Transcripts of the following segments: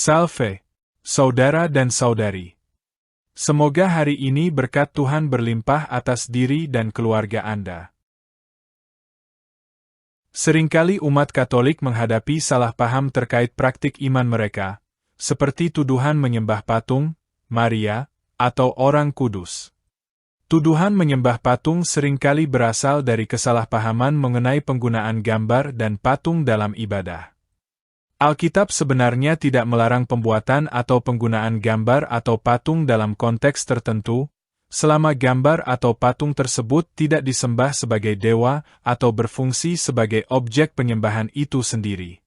Salve, saudara dan saudari. Semoga hari ini berkat Tuhan berlimpah atas diri dan keluarga Anda. Seringkali umat Katolik menghadapi salah paham terkait praktik iman mereka, seperti tuduhan menyembah patung, Maria, atau orang kudus. Tuduhan menyembah patung seringkali berasal dari kesalahpahaman mengenai penggunaan gambar dan patung dalam ibadah. Alkitab sebenarnya tidak melarang pembuatan atau penggunaan gambar atau patung dalam konteks tertentu, selama gambar atau patung tersebut tidak disembah sebagai dewa atau berfungsi sebagai objek penyembahan itu sendiri.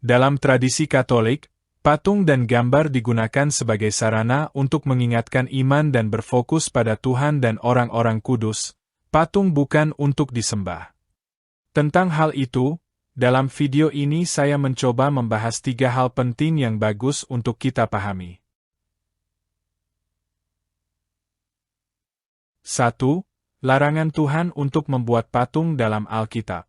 Dalam tradisi Katolik, patung dan gambar digunakan sebagai sarana untuk mengingatkan iman dan berfokus pada Tuhan dan orang-orang kudus, patung bukan untuk disembah. Tentang hal itu, dalam video ini saya mencoba membahas 3 hal penting yang bagus untuk kita pahami. 1. Larangan Tuhan untuk membuat patung dalam Alkitab.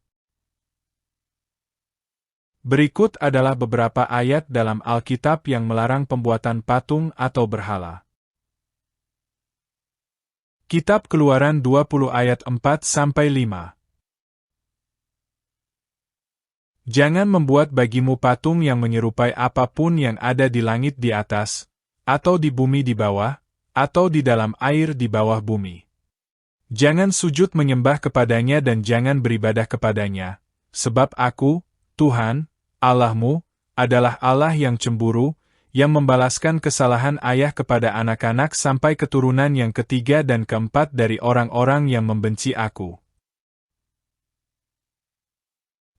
Berikut adalah beberapa ayat dalam Alkitab yang melarang pembuatan patung atau berhala. Kitab Keluaran 20 ayat 4-5. Jangan membuat bagimu patung yang menyerupai apapun yang ada di langit di atas, atau di bumi di bawah, atau di dalam air di bawah bumi. Jangan sujud menyembah kepadanya dan jangan beribadah kepadanya, sebab Aku, Tuhan, Allahmu, adalah Allah yang cemburu, yang membalaskan kesalahan ayah kepada anak-anak sampai keturunan yang ketiga dan keempat dari orang-orang yang membenci Aku.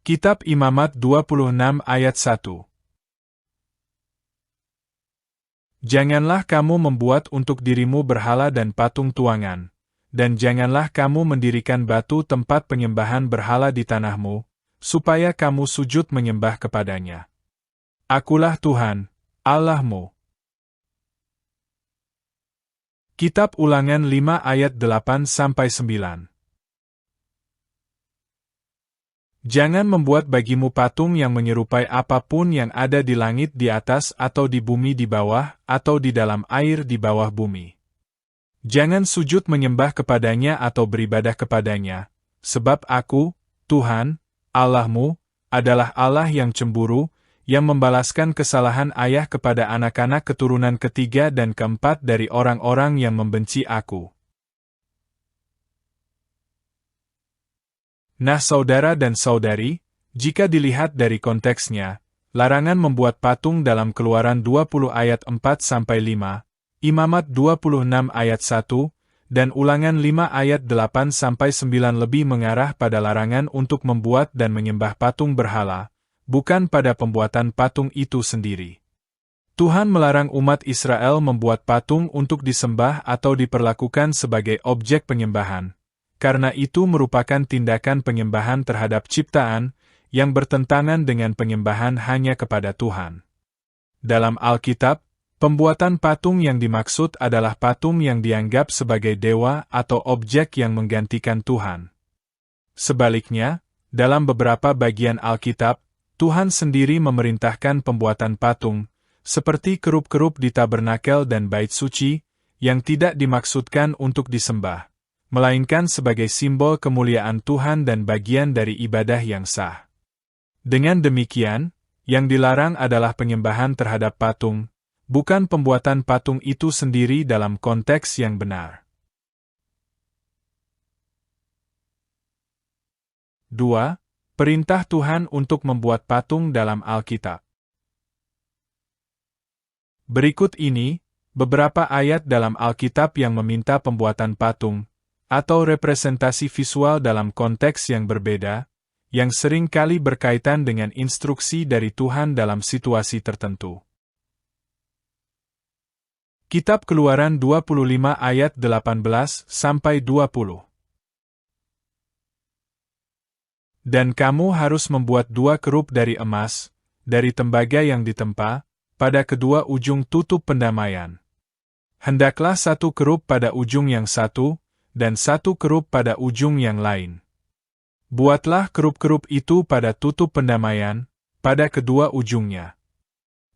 Kitab Imamat 26 ayat 1. Janganlah kamu membuat untuk dirimu berhala dan patung tuangan, dan janganlah kamu mendirikan batu tempat penyembahan berhala di tanahmu, supaya kamu sujud menyembah kepadanya. Akulah Tuhan, Allahmu. Kitab Ulangan 5 ayat 8-9. Jangan membuat bagimu patung yang menyerupai apapun yang ada di langit di atas atau di bumi di bawah, atau di dalam air di bawah bumi. Jangan sujud menyembah kepadanya atau beribadah kepadanya, sebab Aku, Tuhan, Allahmu, adalah Allah yang cemburu, yang membalaskan kesalahan ayah kepada anak-anak keturunan ketiga dan keempat dari orang-orang yang membenci Aku. Nah saudara dan saudari, jika dilihat dari konteksnya, larangan membuat patung dalam Keluaran 20 ayat 4-5, Imamat 26 ayat 1, dan Ulangan 5 ayat 8-9 lebih mengarah pada larangan untuk membuat dan menyembah patung berhala, bukan pada pembuatan patung itu sendiri. Tuhan melarang umat Israel membuat patung untuk disembah atau diperlakukan sebagai objek penyembahan. Karena itu merupakan tindakan penyembahan terhadap ciptaan, yang bertentangan dengan penyembahan hanya kepada Tuhan. Dalam Alkitab, pembuatan patung yang dimaksud adalah patung yang dianggap sebagai dewa atau objek yang menggantikan Tuhan. Sebaliknya, dalam beberapa bagian Alkitab, Tuhan sendiri memerintahkan pembuatan patung, seperti kerup-kerup di tabernakel dan bait suci, yang tidak dimaksudkan untuk disembah, melainkan sebagai simbol kemuliaan Tuhan dan bagian dari ibadah yang sah. Dengan demikian, yang dilarang adalah penyembahan terhadap patung, bukan pembuatan patung itu sendiri dalam konteks yang benar. 2. Perintah Tuhan untuk membuat patung dalam Alkitab. Berikut ini, beberapa ayat dalam Alkitab yang meminta pembuatan patung, atau representasi visual dalam konteks yang berbeda, yang sering kali berkaitan dengan instruksi dari Tuhan dalam situasi tertentu. Kitab Keluaran 25 ayat 18-20. Dan kamu harus membuat 2 kerup dari emas, dari tembaga yang ditempa, pada kedua ujung tutup pendamaian. Hendaklah 1 kerup pada ujung yang satu, dan 1 kerup pada ujung yang lain. Buatlah kerup-kerup itu pada tutup pendamaian, pada kedua ujungnya.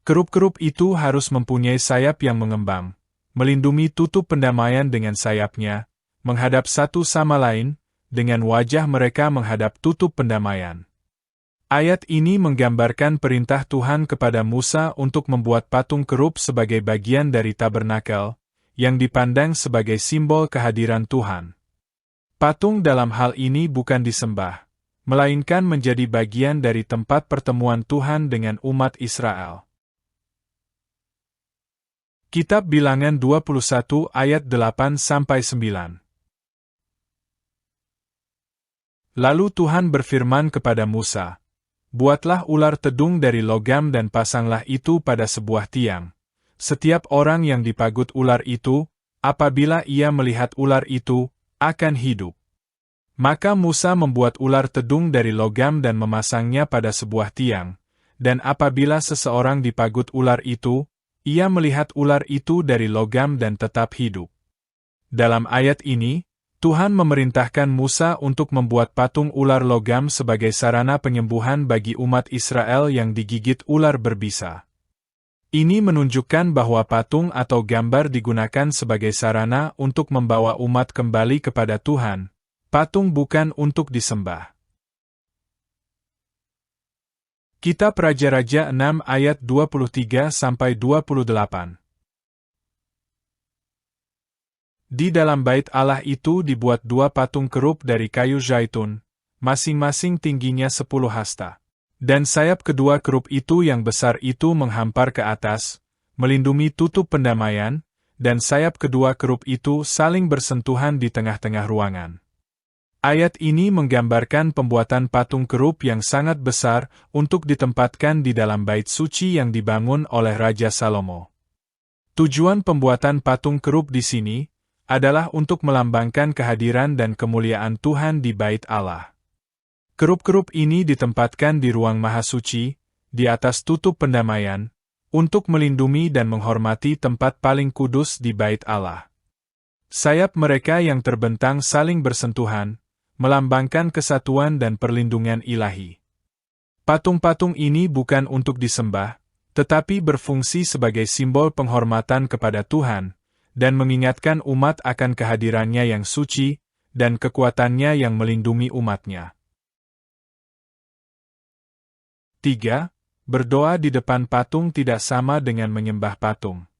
Kerup-kerup itu harus mempunyai sayap yang mengembang, melindungi tutup pendamaian dengan sayapnya, menghadap satu sama lain, dengan wajah mereka menghadap tutup pendamaian. Ayat ini menggambarkan perintah Tuhan kepada Musa untuk membuat patung kerup sebagai bagian dari tabernakel, yang dipandang sebagai simbol kehadiran Tuhan. Patung dalam hal ini bukan disembah, melainkan menjadi bagian dari tempat pertemuan Tuhan dengan umat Israel. Kitab Bilangan 21 ayat 8-9. Lalu Tuhan berfirman kepada Musa, "Buatlah ular tedung dari logam dan pasanglah itu pada sebuah tiang. Setiap orang yang dipagut ular itu, apabila ia melihat ular itu, akan hidup." Maka Musa membuat ular tedung dari logam dan memasangnya pada sebuah tiang, dan apabila seseorang dipagut ular itu, ia melihat ular itu dari logam dan tetap hidup. Dalam ayat ini, Tuhan memerintahkan Musa untuk membuat patung ular logam sebagai sarana penyembuhan bagi umat Israel yang digigit ular berbisa. Ini menunjukkan bahwa patung atau gambar digunakan sebagai sarana untuk membawa umat kembali kepada Tuhan. Patung bukan untuk disembah. Kitab Raja-Raja 6 ayat 23-28. Di dalam bait Allah itu dibuat 2 patung kerup dari kayu zaitun, masing-masing tingginya 10 hasta. Dan sayap kedua kerup itu yang besar itu menghampar ke atas, melindungi tutup pendamaian, dan sayap kedua kerup itu saling bersentuhan di tengah-tengah ruangan. Ayat ini menggambarkan pembuatan patung kerup yang sangat besar untuk ditempatkan di dalam bait suci yang dibangun oleh Raja Salomo. Tujuan pembuatan patung kerup di sini adalah untuk melambangkan kehadiran dan kemuliaan Tuhan di bait Allah. Kerup-kerup ini ditempatkan di ruang maha suci, di atas tutup pendamaian, untuk melindungi dan menghormati tempat paling kudus di bait Allah. Sayap mereka yang terbentang saling bersentuhan, melambangkan kesatuan dan perlindungan ilahi. Patung-patung ini bukan untuk disembah, tetapi berfungsi sebagai simbol penghormatan kepada Tuhan, dan mengingatkan umat akan kehadirannya yang suci, dan kekuatannya yang melindungi umatnya. 3. Berdoa di depan patung tidak sama dengan menyembah patung.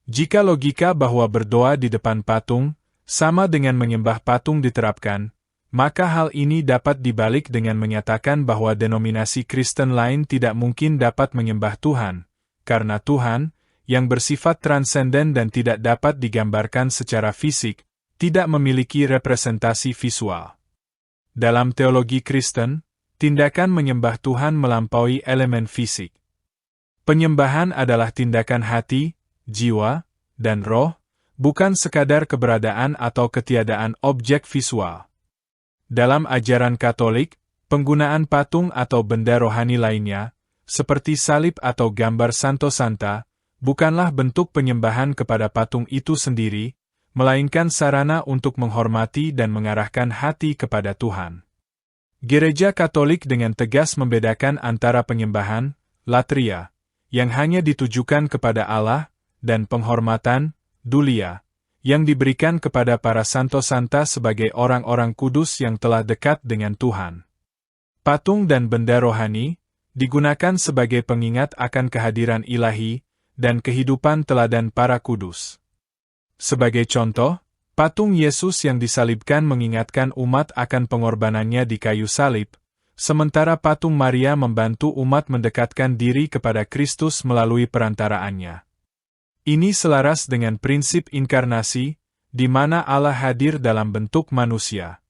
Jika logika bahwa berdoa di depan patung sama dengan menyembah patung diterapkan, maka hal ini dapat dibalik dengan menyatakan bahwa denominasi Kristen lain tidak mungkin dapat menyembah Tuhan, karena Tuhan, yang bersifat transenden dan tidak dapat digambarkan secara fisik, tidak memiliki representasi visual. Dalam teologi Kristen, tindakan menyembah Tuhan melampaui elemen fisik. Penyembahan adalah tindakan hati, jiwa, dan roh, bukan sekadar keberadaan atau ketiadaan objek visual. Dalam ajaran Katolik, penggunaan patung atau benda rohani lainnya, seperti salib atau gambar Santo Santa, bukanlah bentuk penyembahan kepada patung itu sendiri, melainkan sarana untuk menghormati dan mengarahkan hati kepada Tuhan. Gereja Katolik dengan tegas membedakan antara penyembahan, latria, yang hanya ditujukan kepada Allah, dan penghormatan, dulia, yang diberikan kepada para santo santa sebagai orang-orang kudus yang telah dekat dengan Tuhan. Patung dan benda rohani digunakan sebagai pengingat akan kehadiran ilahi dan kehidupan teladan para kudus. Sebagai contoh, patung Yesus yang disalibkan mengingatkan umat akan pengorbanannya di kayu salib, sementara patung Maria membantu umat mendekatkan diri kepada Kristus melalui perantaraannya. Ini selaras dengan prinsip inkarnasi, di mana Allah hadir dalam bentuk manusia.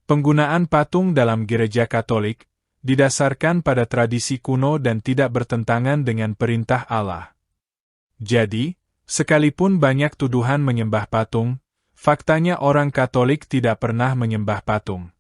Penggunaan patung dalam Gereja Katolik didasarkan pada tradisi kuno dan tidak bertentangan dengan perintah Allah. Jadi, sekalipun banyak tuduhan menyembah patung, faktanya orang Katolik tidak pernah menyembah patung.